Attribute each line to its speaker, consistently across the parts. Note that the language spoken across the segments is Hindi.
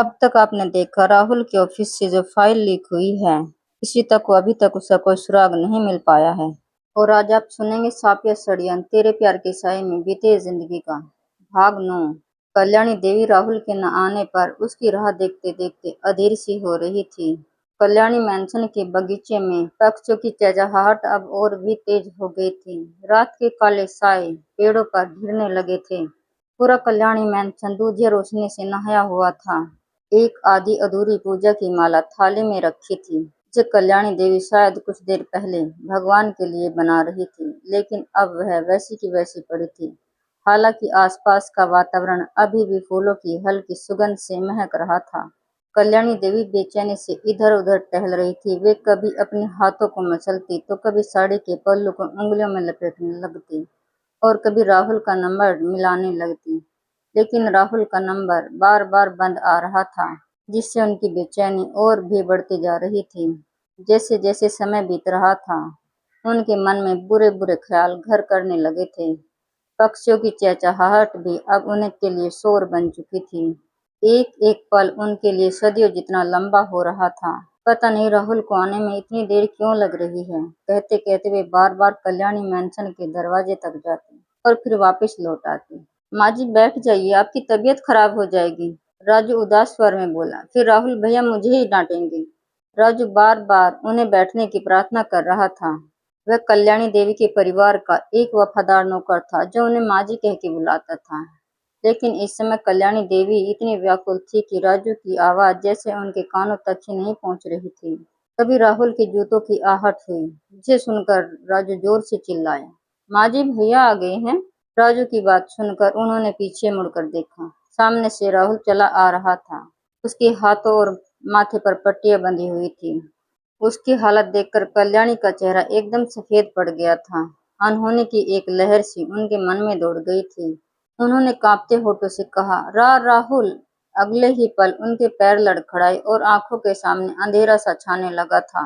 Speaker 1: अब तक आपने देखा राहुल के ऑफिस से जो फाइल लीक हुई है, इसी तक को अभी तक उसका कोई सुराग नहीं मिल पाया है। और आज आप सुनेंगे सापिया षड्यंत्र तेरे प्यार के साए में बीते जिंदगी का भाग 9। कल्याणी देवी राहुल के न आने पर उसकी राह देखते देखते अधीर सी हो रही थी। कल्याणी मैंशन के बगीचे में पक्षियों की चहचहाहट अब और भी तेज हो गई थी। रात के काले साए पेड़ों पर घिरने लगे थे। पूरा कल्याणी मैंशन दूधिया रोशनी से नहाया हुआ था। एक आधी अधूरी पूजा की माला थाली में रखी थी, जिसे कल्याणी देवी शायद कुछ देर पहले भगवान के लिए बना रही थी, लेकिन अब वह वैसी की वैसी पड़ी थी। हालांकि आसपास का वातावरण अभी भी फूलों की हल्की सुगंध से महक रहा था। कल्याणी देवी बेचैनी से इधर उधर टहल रही थी। वे कभी अपने हाथों को मसलती तो कभी साड़ी के पल्लू को उंगलियों में लपेटने लगती और कभी राहुल का नंबर मिलाने लगती, लेकिन राहुल का नंबर बार बार बंद आ रहा था, जिससे उनकी बेचैनी और भी बढ़ती जा रही थी। जैसे जैसे समय बीत रहा था, उनके मन में बुरे बुरे ख्याल घर करने लगे थे। पक्षियों की चहचहाहट भी अब उनके लिए शोर बन चुकी थी। एक एक पल उनके लिए सदियों जितना लंबा हो रहा था। पता नहीं राहुल को आने में इतनी देर क्यों लग रही है। कहते कहते वे बार बार कल्याणी मैंशन के दरवाजे तक जाते और फिर वापस लौट आते। माँ जी बैठ जाइए, आपकी तबीयत खराब हो जाएगी, राजू उदास स्वर में बोला। फिर राहुल भैया मुझे ही डांटेंगे। राजू बार बार उन्हें बैठने की प्रार्थना कर रहा था। वह कल्याणी देवी के परिवार का एक वफादार नौकर था, जो उन्हें माँ जी कह के बुलाता था। लेकिन इस समय कल्याणी देवी इतनी व्याकुल थी कि राजू की आवाज जैसे उनके कानों तक ही नहीं पहुंच रही थी। तभी राहुल के जूतों की आहट हुई, जिसे सुनकर राजू जोर से चिल्लाया, माँ जी भैया आ गए हैं। राजू की बात सुनकर उन्होंने पीछे मुड़कर देखा। सामने से राहुल चला आ रहा था। उसके हाथों और माथे पर पट्टियां बंधी हुई थी। उसकी हालत देखकर कल्याणी का चेहरा एकदम सफेद पड़ गया था। अनहोनी की एक लहर सी उनके मन में दौड़ गई थी। उन्होंने कांपते होठों से कहा, राहुल। अगले ही पल उनके पैर लड़खड़ाए और आंखों के सामने अंधेरा सा छाने लगा था।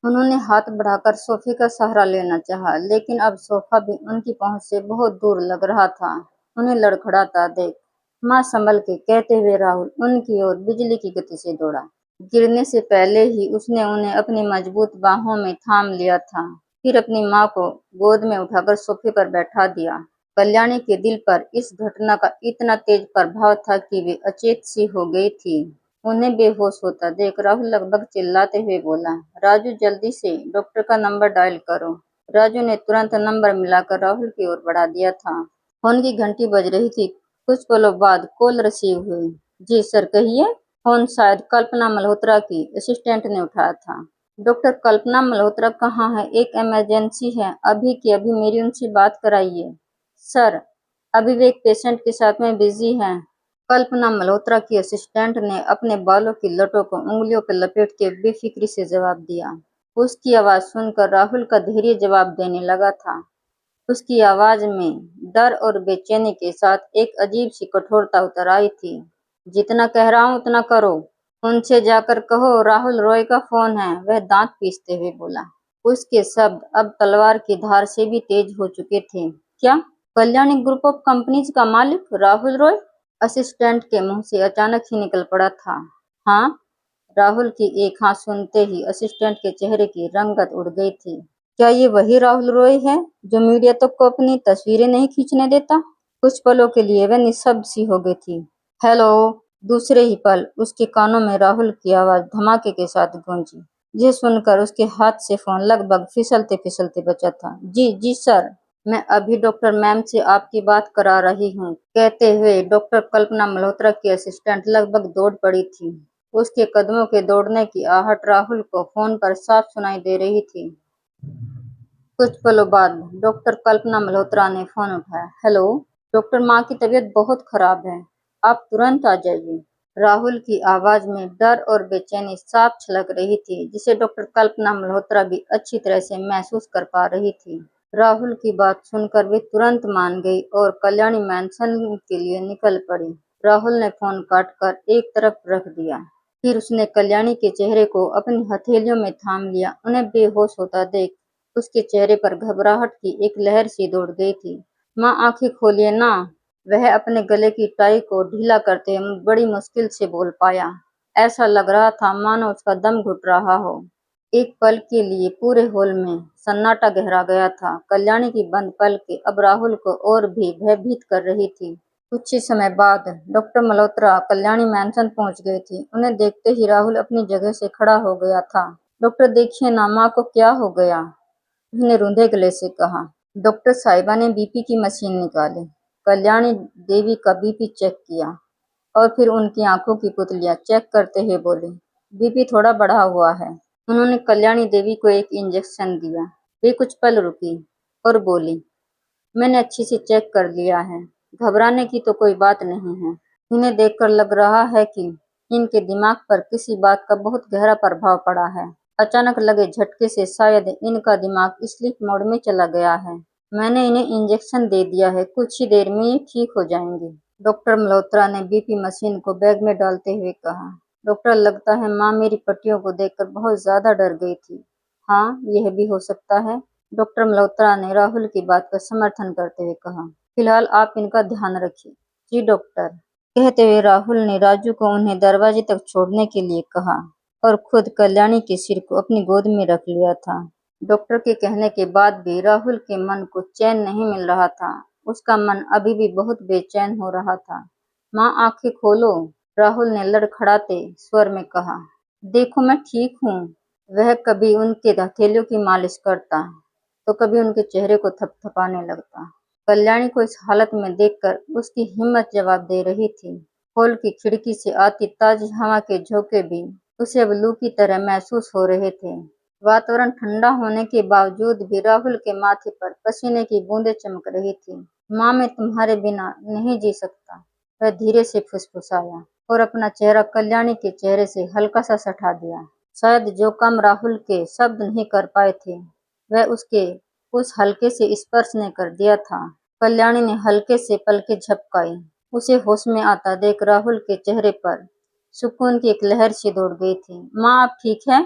Speaker 1: उन्होंने हाथ बढ़ाकर सोफे का सहारा लेना चाहा, लेकिन अब सोफा भी उनकी पहुंच से बहुत दूर लग रहा था। उन्हें लड़खड़ाता देख माँ संभल के, कहते हुए राहुल उनकी ओर बिजली की गति से दौड़ा। गिरने से पहले ही उसने उन्हें अपनी मजबूत बाहों में थाम लिया था, फिर अपनी माँ को गोद में उठाकर सोफे पर बैठा दिया। कल्याणी के दिल पर इस घटना का इतना तेज प्रभाव था कि वे अचेत सी हो गई थी। उन्हें बेहोश होता देख राहुल लगभग चिल्लाते हुए बोला, राजू जल्दी से डॉक्टर का नंबर डायल करो। राजू ने तुरंत नंबर मिलाकर राहुल की ओर बढ़ा दिया था। फोन की घंटी बज रही थी। कुछ पलों बाद कॉल रिसीव हुई। जी सर कहिए। फोन शायद कल्पना मल्होत्रा की असिस्टेंट ने उठाया था। डॉक्टर कल्पना मल्होत्रा कहाँ है? एक इमरजेंसी है, अभी की अभी मेरी उनसे बात कराइए। सर अभी वे एक पेशेंट के साथ में बिजी हैं। कल्पना मल्होत्रा की असिस्टेंट ने अपने बालों की लटों को उंगलियों पर लपेटते बेफिक्री से जवाब दिया। उसकी आवाज सुनकर राहुल का धैर्य जवाब देने लगा था। उसकी आवाज में डर और बेचैनी के साथ एक अजीब सी कठोरता उतर आई थी। जितना कह रहा हूँ उतना करो। उनसे जाकर कहो राहुल रॉय का फोन है, वह दांत पीसते हुए बोला। उसके शब्द अब तलवार की धार से भी तेज हो चुके थे। क्या? कल्याणी ग्रुप ऑफ कंपनीज का मालिक राहुल रॉय? असिस्टेंट के मुंह से अचानक ही निकल पड़ा था। हाँ। राहुल की एक हाँ सुनते ही असिस्टेंट के चेहरे की रंगत उड़ गई थी। क्या ये वही राहुल रॉय है जो मीडिया तक को अपनी तस्वीरें नहीं खींचने देता? कुछ पलों के लिए वह निशब्द सी हो गई थी। हेलो। दूसरे ही पल उसके कानों में राहुल की आवाज धमाके के साथ गूंजी। ये सुनकर उसके हाथ से फोन लगभग फिसलते फिसलते बचा था। जी जी सर, मैं अभी डॉक्टर मैम से आपकी बात करा रही हूँ, कहते हुए डॉक्टर कल्पना मल्होत्रा की असिस्टेंट लगभग दौड़ पड़ी थी। उसके कदमों के दौड़ने की आहट राहुल को फोन पर साफ सुनाई दे रही थी। कुछ पलों बाद डॉक्टर कल्पना मल्होत्रा ने फोन उठाया। हेलो डॉक्टर, माँ की तबीयत बहुत खराब है, आप तुरंत आ जाइए। राहुल की आवाज में डर और बेचैनी साफ छलक रही थी, जिसे डॉक्टर कल्पना मल्होत्रा भी अच्छी तरह से महसूस कर पा रही थी। राहुल की बात सुनकर वे तुरंत मान गई और कल्याणी मैंशन के लिए निकल पड़ी। राहुल ने फोन काटकर एक तरफ रख दिया। फिर उसने कल्याणी के चेहरे को अपनी हथेलियों में थाम लिया। उन्हें बेहोश होता देख उसके चेहरे पर घबराहट की एक लहर सी दौड़ गई थी। माँ आंखें खोलिए ना, वह अपने गले की टाई को ढीला करते बड़ी मुश्किल से बोल पाया। ऐसा लग रहा था मानो उसका दम घुट रहा हो। एक पल के लिए पूरे हॉल में सन्नाटा गहरा गया था। कल्याणी की बंद पलकें अब राहुल को और भी भयभीत कर रही थी। कुछ ही समय बाद डॉक्टर मल्होत्रा कल्याणी मैंसन पहुंच गए थे। उन्हें देखते ही राहुल अपनी जगह से खड़ा हो गया था। डॉक्टर देखिए ना, माँ को क्या हो गया? उसने रूंधे गले से कहा। डॉक्टर साहिबा ने बीपी की मशीन निकाली। कल्याणी देवी का बीपी चेक किया और फिर उनकी आंखों की पुतलियां चेक करते हुए बोली, बीपी थोड़ा बढ़ा हुआ है। उन्होंने कल्याणी देवी को एक इंजेक्शन दिया। वे कुछ पल रुकी और बोली, मैंने अच्छे से चेक कर लिया है, घबराने की तो कोई बात नहीं है। इन्हें देखकर लग रहा है कि इनके दिमाग पर किसी बात का बहुत गहरा प्रभाव पड़ा है। अचानक लगे झटके से शायद इनका दिमाग स्लीप मोड में चला गया है। मैंने इन्हें इंजेक्शन दे दिया है, कुछ ही देर में ये ठीक हो जाएंगे। डॉक्टर मल्होत्रा ने बीपी मशीन को बैग में डालते हुए कहा। डॉक्टर, लगता है माँ मेरी पट्टियों को देखकर बहुत ज्यादा डर गई थी। हाँ, यह भी हो सकता है, डॉक्टर मल्होत्रा ने राहुल की बात का समर्थन करते हुए कहा। फिलहाल आप इनका ध्यान रखिए। जी डॉक्टर, कहते हुए राहुल ने राजू को उन्हें दरवाजे तक छोड़ने के लिए कहा और खुद कल्याणी के सिर को अपनी गोद में रख लिया था। डॉक्टर के कहने के बाद भी राहुल के मन को चैन नहीं मिल रहा था। उसका मन अभी भी बहुत बेचैन हो रहा था। माँ, आंखें खोलो, राहुल ने लड़खड़ाते स्वर में कहा। देखो, मैं ठीक हूँ। वह कभी उनके हथेलियों की मालिश करता तो कभी उनके चेहरे को थपथपाने लगता। कल्याणी को इस हालत में देखकर उसकी हिम्मत जवाब दे रही थी। हॉल की खिड़की से आती ताजी हवा के झोंके भी उसे अब लू की तरह महसूस हो रहे थे। वातावरण ठंडा होने के बावजूद भी राहुल के माथे पर पसीने की बूंदें चमक रही थी। माँ, मैं तुम्हारे बिना नहीं जी सकता, वह धीरे से फुसफुसाया और अपना चेहरा कल्याणी के चेहरे से हल्का सा सटा दिया। शायद जो काम राहुल के शब्द नहीं कर पाए थे, वह उसके उस हल्के से स्पर्श ने कर दिया था। कल्याणी ने हल्के से पलकें झपकाई। उसे होश में आता देख राहुल के चेहरे पर सुकून की एक लहर सी दौड़ गई थी। माँ, आप ठीक है?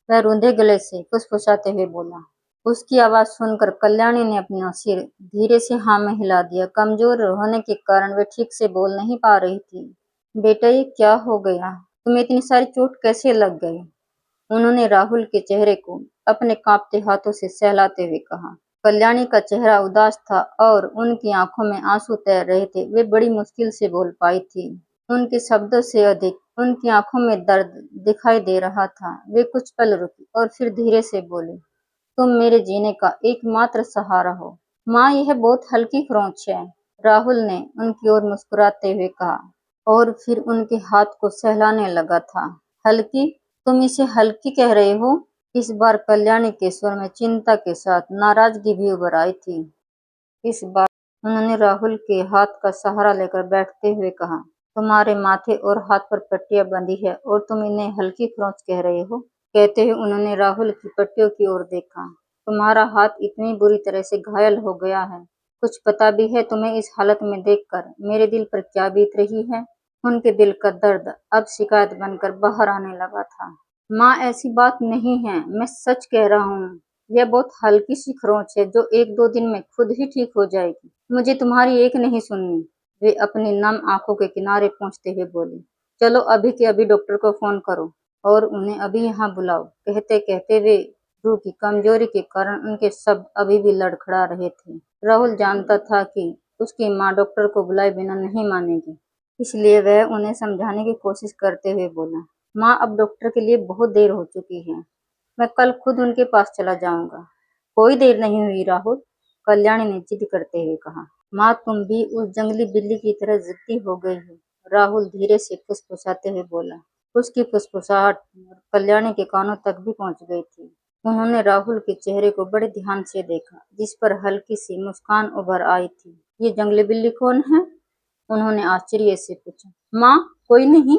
Speaker 1: वह रूंधे गले से फुसफुसाते हुए बोला। उसकी आवाज सुनकर कल्याणी ने अपना सिर धीरे से हाँ में हिला दिया। कमजोर होने के कारण वे ठीक से बोल नहीं पा रही थी। बेटा, ये क्या हो गया? तुम्हें इतनी सारी चोट कैसे लग गई? उन्होंने राहुल के चेहरे को अपने कांपते हाथों से सहलाते हुए कहा। कल्याणी का चेहरा उदास था और उनकी आंखों में आंसू तैर रहे थे। वे बड़ी मुश्किल से बोल पाई थी। उनके शब्दों से अधिक उनकी आंखों में दर्द दिखाई दे रहा था। वे कुछ पल रुकी और फिर धीरे से बोली, तुम मेरे जीने का एकमात्र सहारा हो। माँ, यह बहुत हल्की खरोंच है, राहुल ने उनकी ओर मुस्कुराते हुए कहा और फिर उनके हाथ को सहलाने लगा था। हल्की? तुम इसे हल्की कह रहे हो? इस बार कल्याणी के स्वर में चिंता के साथ नाराजगी भी उभर आई थी। इस बार उन्होंने राहुल के हाथ का सहारा लेकर बैठते हुए कहा, तुम्हारे माथे और हाथ पर पट्टियां बंधी है और तुम इन्हें हल्की खरोंच कह रहे हो? कहते हुए उन्होंने राहुल की पट्टियों की ओर देखा। तुम्हारा हाथ इतनी बुरी तरह से घायल हो गया है, कुछ पता भी है तुम्हें इस हालत में देखकर मेरे दिल पर क्या बीत रही है? उनके दिल का दर्द अब शिकायत बनकर बाहर आने लगा था। माँ, ऐसी बात नहीं है, मैं सच कह रहा हूँ। यह बहुत हल्की सी खरोंच है जो एक दो दिन में खुद ही ठीक हो जाएगी। मुझे तुम्हारी एक नहीं सुननी, वे अपनी नम आंखों के किनारे पहुंचते हुए बोली। चलो अभी के अभी डॉक्टर को फोन करो और उन्हें अभी यहाँ बुलाओ। कहते कहते वे रूह की कमजोरी के कारण उनके शब्द अभी भी लड़खड़ा रहे थे। राहुल जानता था कि उसकी माँ डॉक्टर को बुलाए बिना नहीं मानेगी, इसलिए वह उन्हें समझाने की कोशिश करते हुए बोला, माँ, अब डॉक्टर के लिए बहुत देर हो चुकी है, मैं कल खुद उनके पास चला जाऊंगा। कोई देर नहीं हुई राहुल, कल्याणी ने जिद करते हुए कहा। माँ, तुम भी उस जंगली बिल्ली की तरह जिद्दी हो गई हो, राहुल धीरे से फुसफुसाते हुए बोला। उसकी फुसफुसाहट कल्याणी के कानों तक भी पहुंच गई थी। उन्होंने राहुल के चेहरे को बड़े ध्यान से देखा, जिस पर हल्की सी मुस्कान उभर आई थी। ये जंगली बिल्ली कौन है? उन्होंने आश्चर्य से पूछा। माँ, कोई नहीं,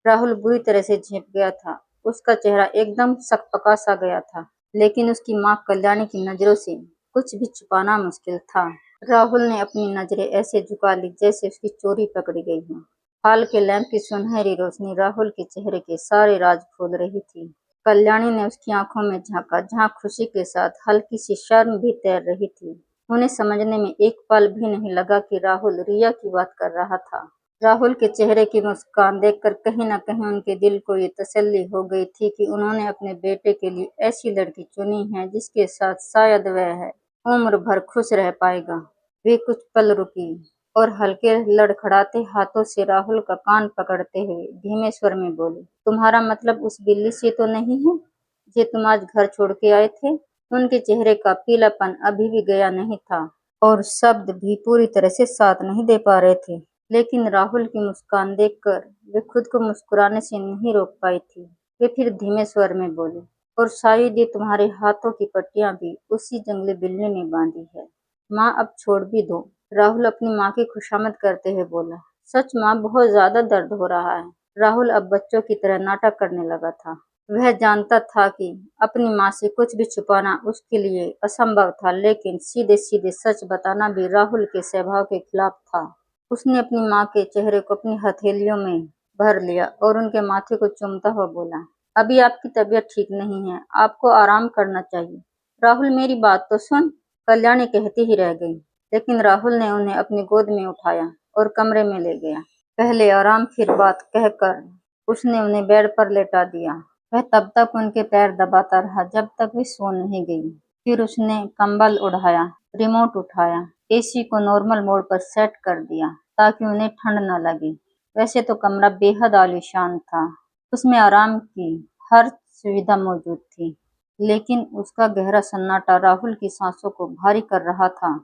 Speaker 1: राहुल बुरी तरह से झेप गया था। उसका चेहरा एकदम सकपका सा गया था, लेकिन उसकी माँ कल्याणी की नजरों से कुछ भी छुपाना मुश्किल था। राहुल ने अपनी नजरें ऐसे झुका ली जैसे उसकी चोरी पकड़ी गई हो। हाल के लैंप की सुनहरी रोशनी राहुल के चेहरे के सारे राज खोल रही थी। कल्याणी ने उसकी आंखों में झांका, जहां खुशी के साथ हल्की सी शर्म भी तैर रही थी। उन्हें समझने में एक पल भी नहीं लगा कि राहुल रिया की बात कर रहा था। राहुल के चेहरे की मुस्कान देखकर कहीं न कहीं उनके दिल को ये तसल्ली हो गई थी कि उन्होंने अपने बेटे के लिए ऐसी लड़की चुनी है जिसके साथ शायद वह उम्र भर खुश रह पाएगा। वे कुछ पल रुकी और हल्के लड़खड़ाते हाथों से राहुल का कान पकड़ते हुए धीमे स्वर में बोली, तुम्हारा मतलब उस बिल्ली से तो नहीं है जे तुम आज घर छोड़ के आए थे? उनके चेहरे का पीलापन अभी भी गया नहीं था और शब्द भी पूरी तरह से साथ नहीं दे पा रहे थे। लेकिन राहुल की मुस्कान देखकर वे खुद को मुस्कुराने से नहीं रोक पाई थी। वे फिर धीमे स्वर में बोले, और शायद ये तुम्हारे हाथों की पट्टियां भी उसी जंगली बिल्ली ने बांधी है। माँ अब छोड़ भी दो। राहुल अपनी माँ की खुशामद करते हुए बोला, सच माँ बहुत ज्यादा दर्द हो रहा है। राहुल अब बच्चों की तरह नाटक करने लगा था। वह जानता था कि अपनी माँ से कुछ भी छुपाना उसके लिए असंभव था, लेकिन सीधे सीधे सच बताना भी राहुल के स्वभाव के खिलाफ था। उसने अपनी माँ के चेहरे को अपनी हथेलियों में भर लिया और उनके माथे को चूमता हुआ बोला, अभी आपकी तबीयत ठीक नहीं है, आपको आराम करना चाहिए। राहुल मेरी बात तो सुन, कल्याणी कहती ही रह गई। लेकिन राहुल ने उन्हें अपनी गोद में उठाया और कमरे में ले गया। पहले आराम फिर बात कहकर उसने उन्हें बेड पर लेटा दिया। वह तब तक उनके पैर दबाता रहा जब तक वे सो नहीं गई। फिर उसने कंबल उठाया, रिमोट उठाया, एसी को नॉर्मल मोड पर सेट कर दिया ताकि उन्हें ठंड न लगे। वैसे तो कमरा बेहद आलीशान था, उसमें आराम की हर सुविधा मौजूद थी, लेकिन उसका गहरा सन्नाटा राहुल की सांसों को भारी कर रहा था।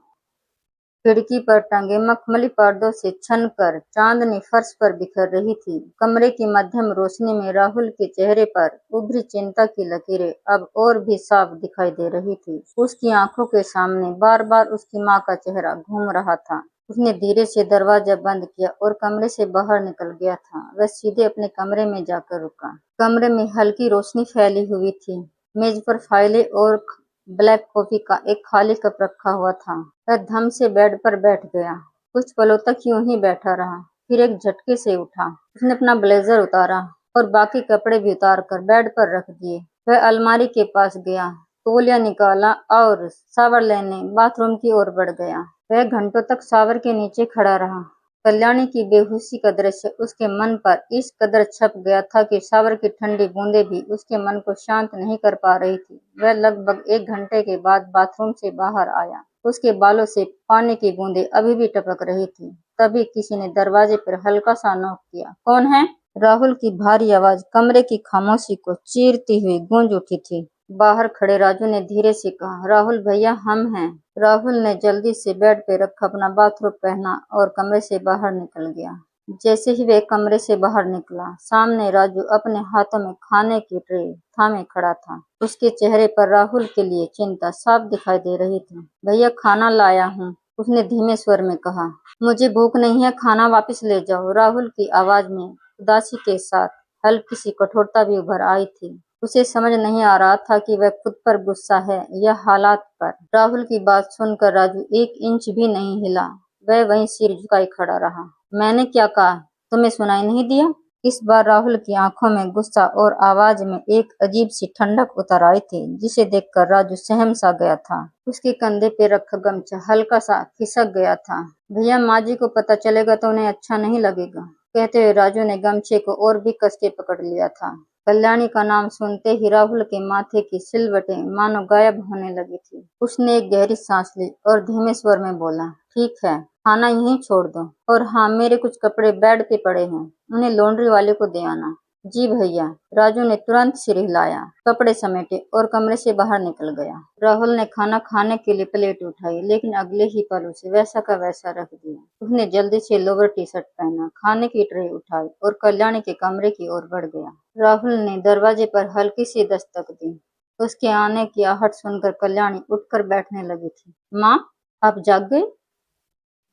Speaker 1: खिड़की पर टंगे मखमली पर्दों से छनकर चांदनी फर्श पर बिखर रही थी। कमरे की मध्यम रोशनी में राहुल के चेहरे पर उभरी चिंता की लकीरें अब और भी साफ दिखाई दे रही थी। उसकी आंखों के सामने बार बार उसकी माँ का चेहरा घूम रहा था। उसने धीरे से दरवाजा बंद किया और कमरे से बाहर निकल गया था। वह सीधे अपने कमरे में जाकर रुका। कमरे में हल्की रोशनी फैली हुई थी। मेज पर फाइलें और ब्लैक कॉफी का एक खाली कप रखा हुआ था। वह धम से बेड पर बैठ गया। कुछ पलों तक यूं ही बैठा रहा, फिर एक झटके से उठा। उसने अपना ब्लेजर उतारा और बाकी कपड़े भी उतार कर बेड पर रख दिए। वह अलमारी के पास गया, तौलिया निकाला और शावर लेने बाथरूम की ओर बढ़ गया। वह घंटों तक शावर के नीचे खड़ा रहा। कल्याणी की बेहोशी का दृश्य उसके मन पर इस कदर छप गया था कि शावर की ठंडी बूंदें भी उसके मन को शांत नहीं कर पा रही थी। वह लगभग 1 घंटे के बाद बाथरूम से बाहर आया। उसके बालों से पानी की बूंदें अभी भी टपक रही थी। तभी किसी ने दरवाजे पर हल्का सा नॉक किया। कौन है? राहुल की भारी आवाज कमरे की खामोशी को चीरती हुई गूंज उठी थी। बाहर खड़े राजू ने धीरे से कहा, राहुल भैया हम हैं। राहुल ने जल्दी से बेड पे रखा अपना बाथरोब पहना और कमरे से बाहर निकल गया। जैसे ही वह कमरे से बाहर निकला, सामने राजू अपने हाथों में खाने की ट्रे थामे खड़ा था। उसके चेहरे पर राहुल के लिए चिंता साफ दिखाई दे रही थी। भैया खाना लाया हूँ, उसने धीमे स्वर में कहा। मुझे भूख नहीं है, खाना वापस ले जाओ। राहुल की आवाज में उदासी के साथ हल्की सी कठोरता भी उभर आई थी। उसे समझ नहीं आ रहा था कि वह खुद पर गुस्सा है या हालात पर। राहुल की बात सुनकर राजू 1 इंच भी नहीं हिला। वह वहीं सिर झुकाए खड़ा रहा। मैंने क्या कहा? तुम्हें सुनाई नहीं दिया? इस बार राहुल की आंखों में गुस्सा और आवाज में एक अजीब सी ठंडक उतर आई थी, जिसे देखकर राजू सहम सा गया था। उसके कंधे पे रखा गमछा हल्का सा खिसक गया था। भैया माँ जी को पता चलेगा तो उन्हें अच्छा नहीं लगेगा, कहते हुए राजू ने गमछे को और भी कस के पकड़ लिया था। कल्याणी का नाम सुनते ही राहुल के माथे की सिलवटें मानो गायब होने लगी थी। उसने एक गहरी सांस ली और धीमे स्वर में बोला, ठीक है, खाना यहीं छोड़ दो। और हाँ, मेरे कुछ कपड़े बेड पे पड़े हैं, उन्हें लॉन्ड्री वाले को दे आना। जी भैया। राजू ने तुरंत सिर हिलाया, कपड़े समेटे और कमरे से बाहर निकल गया। राहुल ने खाना खाने के लिए प्लेट उठाई, लेकिन अगले ही पल उसे वैसा का वैसा रख दिया। उसने जल्दी से लोअर टी शर्ट पहना, खाने की ट्रे उठाई और कल्याणी के कमरे की ओर बढ़ गया। राहुल ने दरवाजे पर हल्की सी दस्तक दी। उसके आने की आहट सुनकर कल्याणी उठकर बैठने लगी थी। माँ, आप जाग गए?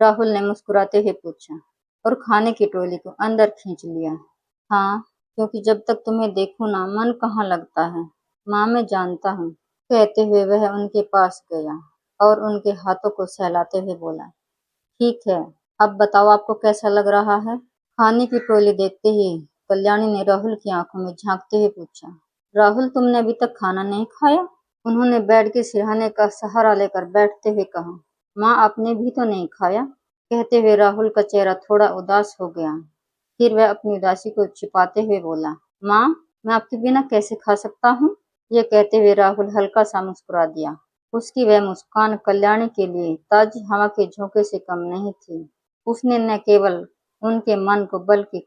Speaker 1: राहुल ने मुस्कुराते हुए पूछा और खाने की ट्रॉली को अंदर खींच लिया। हाँ, क्योंकि जब तक तुम्हें देखूं ना मन कहाँ लगता है। माँ मैं जानता हूँ, कहते हुए वह उनके पास गया और उनके हाथों को सहलाते हुए बोला, ठीक है, अब बताओ आपको कैसा लग रहा है? खाने की ट्रॉली देखते ही कल्याणी ने राहुल की आंखों में झांकते हुए पूछा, राहुल तुमने अभी तक खाना नहीं खाया? उन्होंने बेड के सिरहाने का सहारा लेकर बैठते हुए कहा, माँ आपने भी तो नहीं खाया, कहते हुए राहुल का चेहरा थोड़ा उदास हो गया। फिर वह अपनी उदासी को छिपाते हुए बोला, माँ मैं आपके बिना कैसे खा सकता हूँ। यह कहते हुए राहुल हल्का सा मुस्कुरा दिया। उसकी वह मुस्कान कल्याणी के लिए ताजी हवा के झोंके से कम नहीं थी। उसने न केवल उनके मन को बल्कि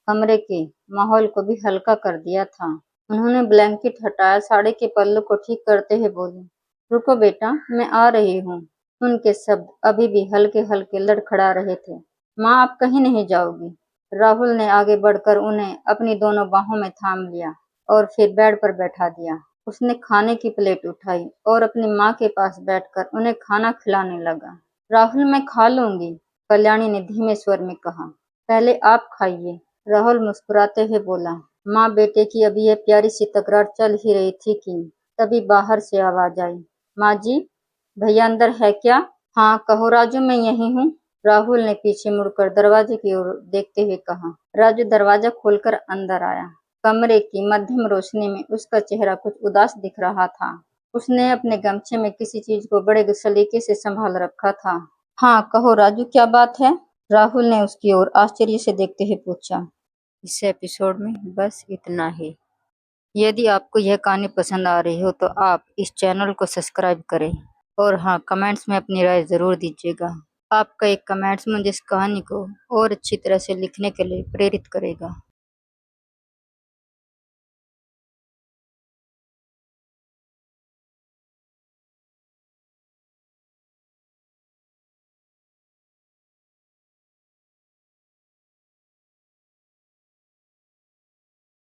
Speaker 1: कमरे के माहौल को भी हल्का कर दिया था। उन्होंने ब्लैंकेट हटाया, साड़ी के पल्लू को ठीक करते हुए बोली, रुको बेटा मैं आ रही हूँ। उनके शब्द अभी भी हल्के हल्के लड़खड़ा रहे थे। माँ आप कहीं नहीं जाओगी। राहुल ने आगे बढ़कर उन्हें अपनी दोनों बाहों में थाम लिया और फिर बेड पर बैठा दिया। उसने खाने की प्लेट उठाई और अपनी माँ के पास बैठकर उन्हें खाना खिलाने लगा। राहुल मैं खा लूंगी, कल्याणी ने धीमे स्वर में कहा। पहले आप खाइए, राहुल मुस्कुराते हुए बोला। माँ बेटे की अभी यह प्यारी सी तकरार चल ही रही थी कि तभी बाहर से आवाज आई, माँ जी भैया अंदर है क्या। हाँ कहो राजू मैं यही हूँ, राहुल ने पीछे मुड़कर दरवाजे की ओर देखते हुए कहा। राजू दरवाजा खोलकर अंदर आया। कमरे की मध्यम रोशनी में उसका चेहरा कुछ उदास दिख रहा था। उसने अपने गमछे में किसी चीज को बड़े सलीके से संभाल रखा था। हाँ कहो राजू क्या बात है, राहुल ने उसकी ओर आश्चर्य से देखते हुए पूछा। इस एपिसोड में बस इतना ही। यदि आपको यह कहानी पसंद आ रही हो तो आप इस चैनल को सब्सक्राइब करें और हाँ कमेंट्स में अपनी राय ज़रूर दीजिएगा। आपका एक कमेंट्स मुझे इस कहानी को और अच्छी तरह से लिखने के लिए प्रेरित करेगा।